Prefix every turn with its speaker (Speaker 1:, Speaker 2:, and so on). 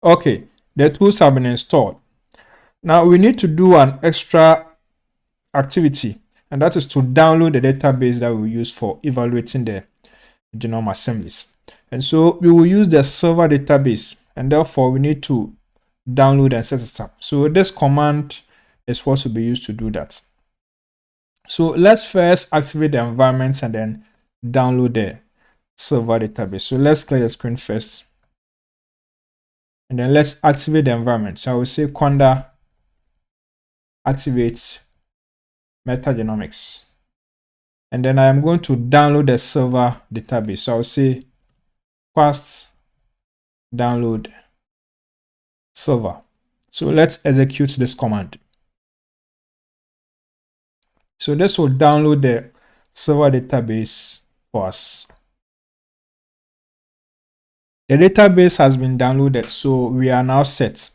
Speaker 1: Okay, the tools have been installed. Now we need to do an extra activity, and that is to download the database that we use for evaluating the genome assemblies. And so we will use the SILVA database, and therefore we need to download and set it up. So this command is what will be used to do that. So let's first activate the environment and then download the SILVA database. So let's clear the screen first, and then let's activate the environment. So I will say conda activate Metagenomics, and then I am going to download the SILVA database. So I'll say QUAST download SILVA. So let's execute this command. So this will download the SILVA database for us. The database has been downloaded, so we are now set.